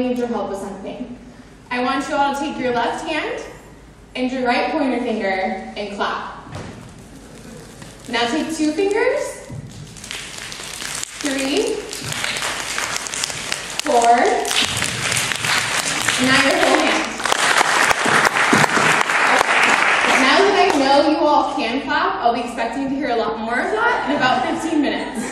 need your help with something. I want you all to take your left hand and your right pointer finger and clap. Now take 2 fingers, 3, 4, and now your whole hand. Okay. Now that I know you all can clap, I'll be expecting to hear a lot more of that in about 15 minutes.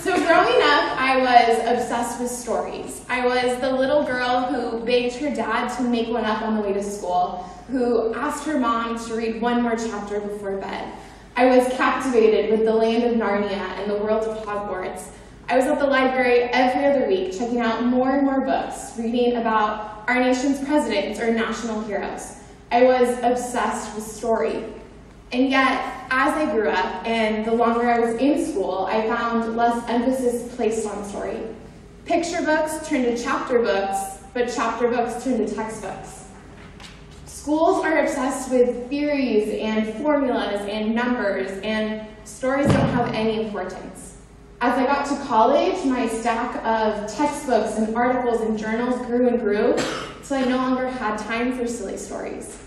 So growing up, I was obsessed with stories. I was the little girl who begged her dad to make one up on the way to school, who asked her mom to read one more chapter before bed. I was captivated with the land of Narnia and the world of Hogwarts. I was at the library every other week, checking out more and more books, reading about our nation's presidents or national heroes. I was obsessed with story. And yet, as I grew up and the longer I was in school, I found less emphasis placed on story. Picture books turned to chapter books, but chapter books turned to textbooks. Schools are obsessed with theories and formulas and numbers, and stories don't have any importance. As I got to college, my stack of textbooks and articles and journals grew and grew, till I no longer had time for silly stories.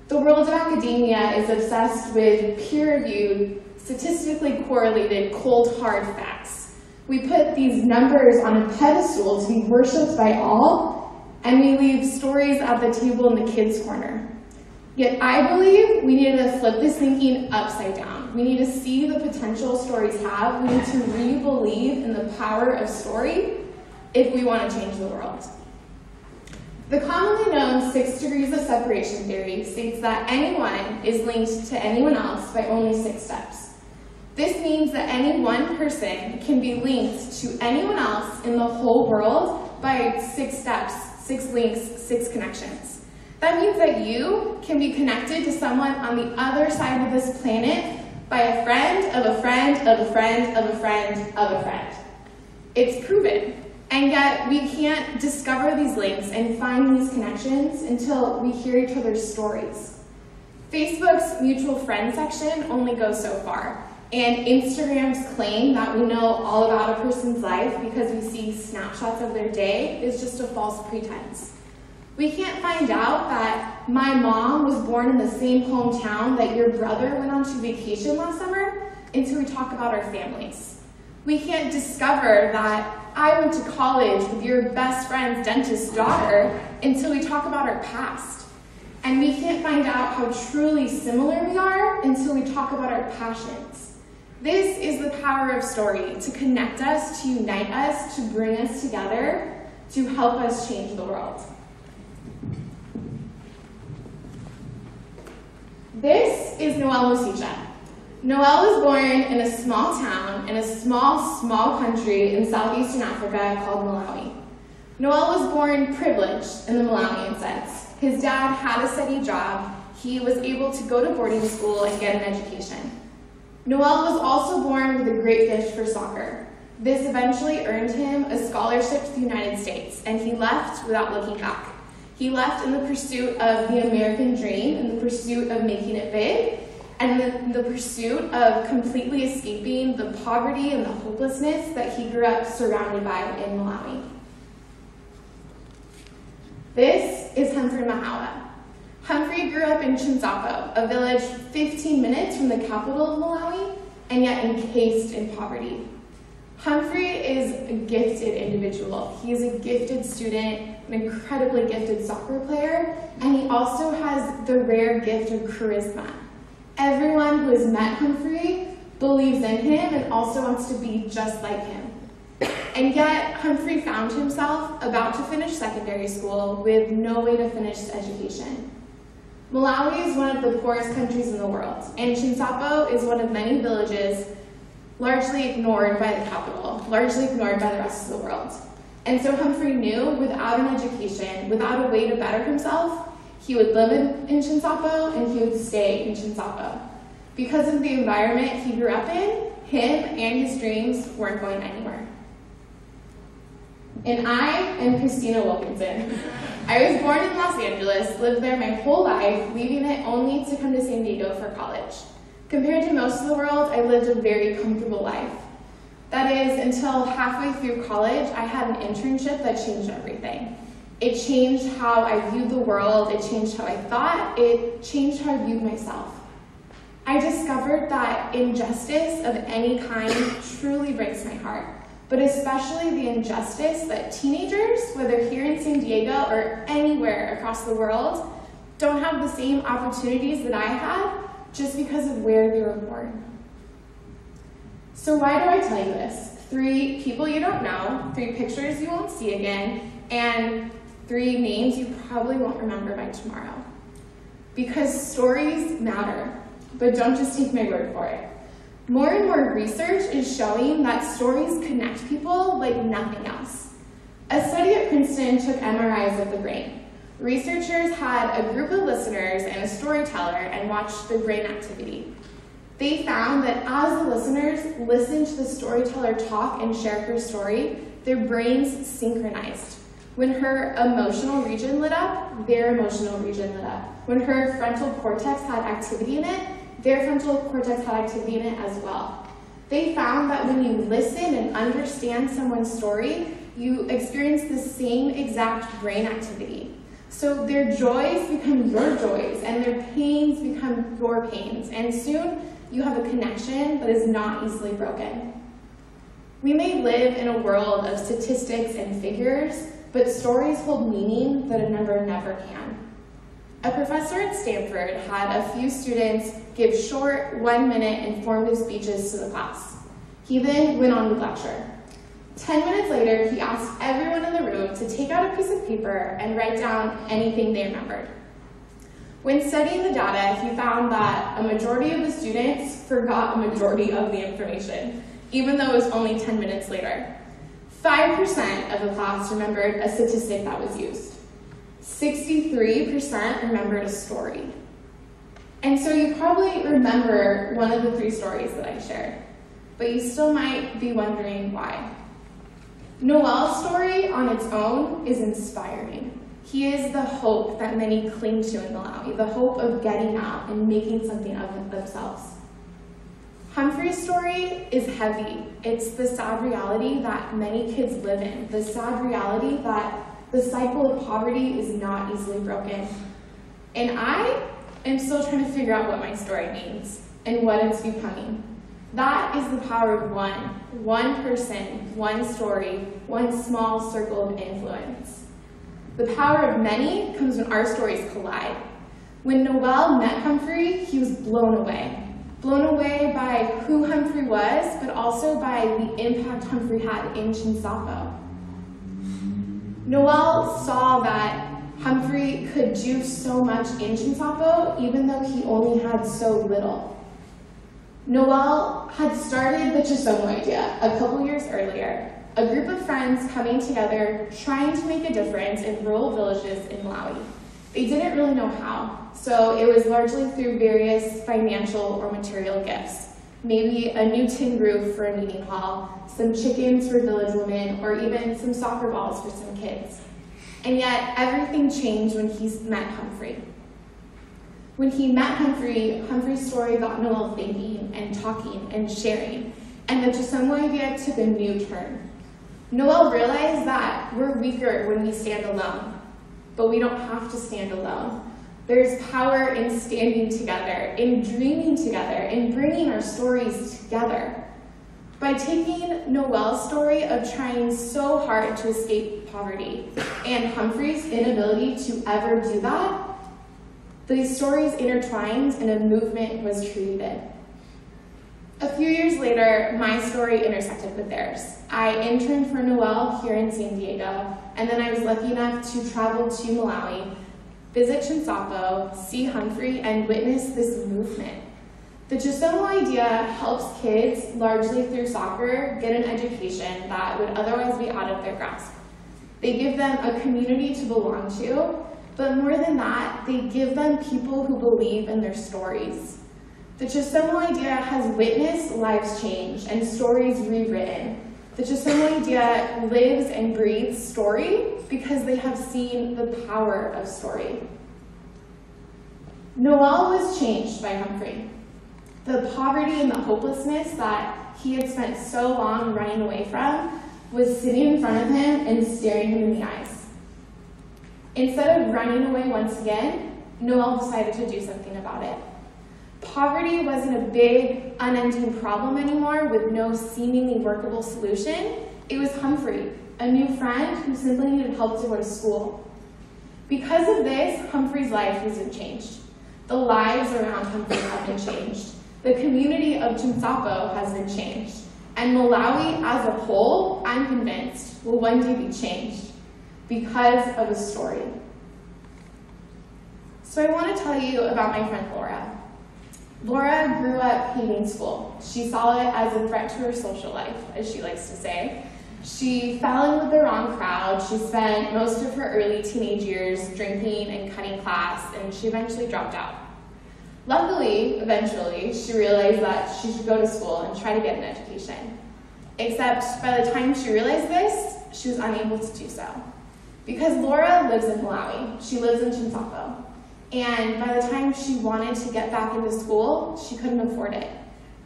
The world of academia is obsessed with peer-reviewed, statistically correlated, cold, hard facts. We put these numbers on a pedestal to be worshipped by all, and we leave stories at the table in the kids' corner. Yet I believe we need to flip this thinking upside down. We need to see the potential stories have. We need to re-believe in the power of story if we want to change the world. The commonly known 6 degrees of separation theory states that anyone is linked to anyone else by only 6 steps. This means that any one person can be linked to anyone else in the whole world by 6 steps, 6 links, 6 connections. That means that you can be connected to someone on the other side of this planet by a friend of a friend of a friend of a friend of a friend. It's proven. And yet, we can't discover these links and find these connections until we hear each other's stories. Facebook's mutual friend section only goes so far, and Instagram's claim that we know all about a person's life because we see snapshots of their day is just a false pretense. We can't find out that my mom was born in the same hometown that your brother went on to vacation last summer until we talk about our families. We can't discover that I went to college with your best friend's dentist's daughter until we talk about our past. And we can't find out how truly similar we are until we talk about our passions. This is the power of story, to connect us, to unite us, to bring us together, to help us change the world. This is Noelle Musicha. Noelle was born in a small town in a small country in southeastern Africa called Malawi. Noelle was born privileged in the Malawian sense. His dad had a steady job. He was able to go to boarding school and get an education. Noelle was also born with a great gift for soccer. This eventually earned him a scholarship to the United States, and he left without looking back. He left in the pursuit of the American dream, in the pursuit of making it big, and in the pursuit of completely escaping the poverty and the hopelessness that he grew up surrounded by in Malawi. This is Humphrey Mahawa. Humphrey grew up in Chisomo, a village 15 minutes from the capital of Malawi, and yet encased in poverty. Humphrey is a gifted individual. He is a gifted student, an incredibly gifted soccer player, and he also has the rare gift of charisma. Everyone who has met Humphrey believes in him and also wants to be just like him. And yet, Humphrey found himself about to finish secondary school with no way to finish his education. Malawi is one of the poorest countries in the world, and Chisomo is one of many villages largely ignored by the capital, largely ignored by the rest of the world. And so Humphrey knew without an education, without a way to better himself, he would live in Chisomo and he would stay in Chisomo. Because of the environment he grew up in, him and his dreams weren't going anywhere. And I am Krystina Wilkinson. I was born in Los Angeles, lived there my whole life, leaving it only to come to San Diego for college. Compared to most of the world, I lived a very comfortable life. That is, until halfway through college, I had an internship that changed everything. It changed how I viewed the world, it changed how I thought, it changed how I viewed myself. I discovered that injustice of any kind truly breaks my heart, but especially the injustice that teenagers, whether here in San Diego or anywhere across the world, don't have the same opportunities that I had just because of where they were born. So why do I tell you this? 3 people you don't know, 3 pictures you won't see again, and 3 names you probably won't remember by tomorrow. Because stories matter, but don't just take my word for it. More and more research is showing that stories connect people like nothing else. A study at Princeton took MRIs of the brain. Researchers had a group of listeners and a storyteller and watched their brain activity. They found that as the listeners listened to the storyteller talk and share her story, their brains synchronized. When her emotional region lit up, their emotional region lit up. When her frontal cortex had activity in it, their frontal cortex had activity in it as well. They found that when you listen and understand someone's story, you experience the same exact brain activity. So their joys become your joys, and their pains become your pains, and soon you have a connection that is not easily broken. We may live in a world of statistics and figures, but stories hold meaning that a number never can. A professor at Stanford had a few students give short, 1-minute informative speeches to the class. He then went on to lecture. 10 minutes later, he asked everyone in the room to take out a piece of paper and write down anything they remembered. When studying the data, he found that a majority of the students forgot a majority of the information, even though it was only 10 minutes later. 5% of the class remembered a statistic that was used. 63% remembered a story. And so you probably remember one of the 3 stories that I shared, but you still might be wondering why. Noel's story on its own is inspiring. He is the hope that many cling to in Malawi, the hope of getting out and making something of themselves. Humphrey's story is heavy. It's the sad reality that many kids live in, the sad reality that the cycle of poverty is not easily broken. And I am still trying to figure out what my story means and what it's becoming. That is the power of one person, one story, one small circle of influence. The power of many comes when our stories collide. When Noel met Humphrey, he was blown away. Blown away by who Humphrey was, but also by the impact Humphrey had in Chisomo. Noel saw that Humphrey could do so much in Chisomo, even though he only had so little. Noel had started the Chisomo Idea a couple years earlier, a group of friends coming together trying to make a difference in rural villages in Malawi. They didn't really know how, so it was largely through various financial or material gifts. Maybe a new tin roof for a meeting hall, some chickens for village women, or even some soccer balls for some kids. And yet, everything changed when he met Humphrey. When he met Humphrey, Humphrey's story got Noel thinking and talking and sharing, and the Chisomo Idea took a new turn. Noel realized that we're weaker when we stand alone, but we don't have to stand alone. There's power in standing together, in dreaming together, in bringing our stories together. By taking Noel's story of trying so hard to escape poverty and Humphrey's inability to ever do that, these stories intertwined and a movement was created. A few years later, my story intersected with theirs. I interned for Noel here in San Diego, and then I was lucky enough to travel to Malawi, visit Chisomo, see Humphrey, and witness this movement. The Chisomo Idea helps kids, largely through soccer, get an education that would otherwise be out of their grasp. They give them a community to belong to, but more than that, they give them people who believe in their stories. The Chisomo Idea has witnessed lives change and stories rewritten. The Chisomo Idea lives and breathes story because they have seen the power of story. Noel was changed by Humphrey. The poverty and the hopelessness that he had spent so long running away from was sitting in front of him and staring him in the eyes. Instead of running away once again, Noel decided to do something about it. Poverty wasn't a big, unending problem anymore with no seemingly workable solution. It was Humphrey, a new friend who simply needed help to go to school. Because of this, Humphrey's life wasn't changed. The lives around Humphrey have been changed. The community of Chisomo has been changed. And Malawi as a whole, I'm convinced, will one day be changed because of a story. So I want to tell you about my friend Laura. Laura grew up hating school. She saw it as a threat to her social life, as she likes to say. She fell in with the wrong crowd. She spent most of her early teenage years drinking and cutting class, and she eventually dropped out. Luckily, eventually, she realized that she should go to school and try to get an education. Except by the time she realized this, she was unable to do so. Because Laura lives in Malawi. She lives in Chisomo. And by the time she wanted to get back into school, she couldn't afford it.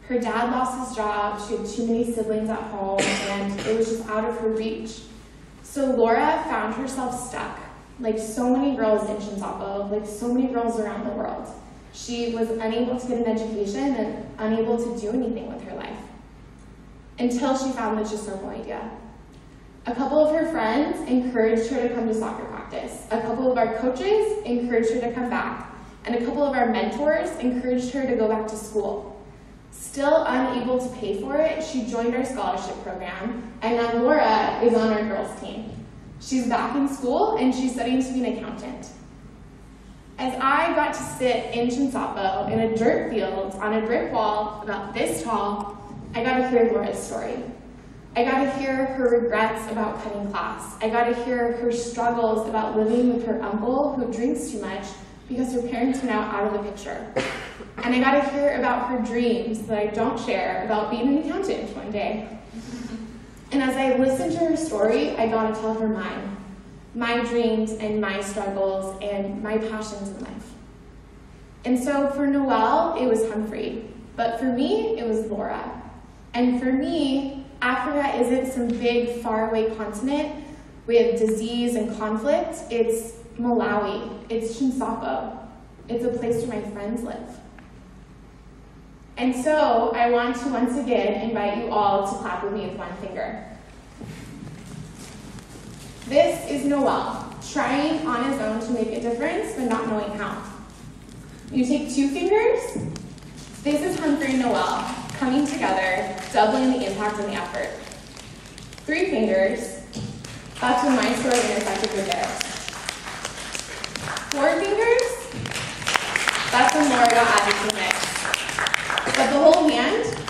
Her dad lost his job, she had too many siblings at home, and it was just out of her reach. So Laura found herself stuck, like so many girls in Chisomo, like so many girls around the world. She was unable to get an education and unable to do anything with her life. Until she found the Chisomo Idea. A couple of her friends encouraged her to come to soccer practice. A couple of our coaches encouraged her to come back. And a couple of our mentors encouraged her to go back to school. Still unable to pay for it, she joined our scholarship program, and now Laura is on our girls' team. She's back in school, and she's studying to be an accountant. As I got to sit in Chisomo in a dirt field on a brick wall about this tall, I got to hear Laura's story. I got to hear her regrets about cutting class. I got to hear her struggles about living with her uncle who drinks too much because her parents are now out of the picture. And I got to hear about her dreams that I don't share about being an accountant one day. And as I listened to her story, I got to tell her mine. My dreams and my struggles and my passions in life. And so for Noel, it was Humphrey. But for me, it was Laura. And for me, Africa isn't some big, faraway continent with disease and conflict. It's Malawi. It's Chisomo. It's a place where my friends live. And so I want to once again invite you all to clap with me with one finger. This is Noel, trying on his own to make a difference, but not knowing how. You take 2 fingers. This is Humphrey and Noel, coming together, doubling the impact and the effort. 3 fingers. That's when my story intersected with theirs. 4 fingers. That's when Laura got added to the mix. But the whole hand, this is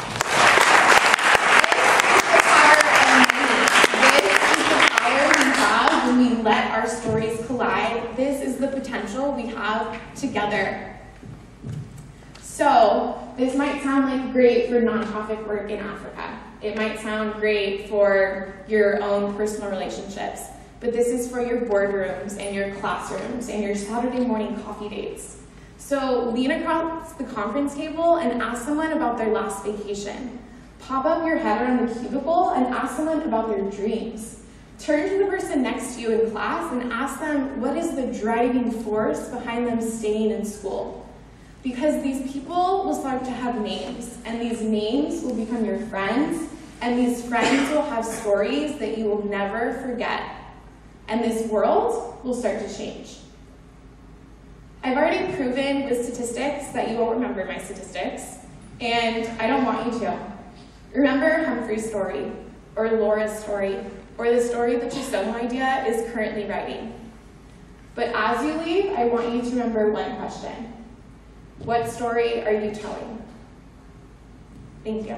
the power of me. This is the power we have when we let our stories collide. This is the potential we have together. So, this might sound like great for nonprofit work in Africa. It might sound great for your own personal relationships. But this is for your boardrooms and your classrooms and your Saturday morning coffee dates. So lean across the conference table and ask someone about their last vacation. Pop up your head around the cubicle and ask someone about their dreams. Turn to the person next to you in class and ask them what is the driving force behind them staying in school. Because these people will start to have names, and these names will become your friends, and these friends will have stories that you will never forget. And this world will start to change. I've already proven with statistics that you won't remember my statistics, and I don't want you to. Remember Humphrey's story, or Laura's story, or the story that Chisomo Idea is currently writing. But as you leave, I want you to remember one question. What story are you telling? Thank you.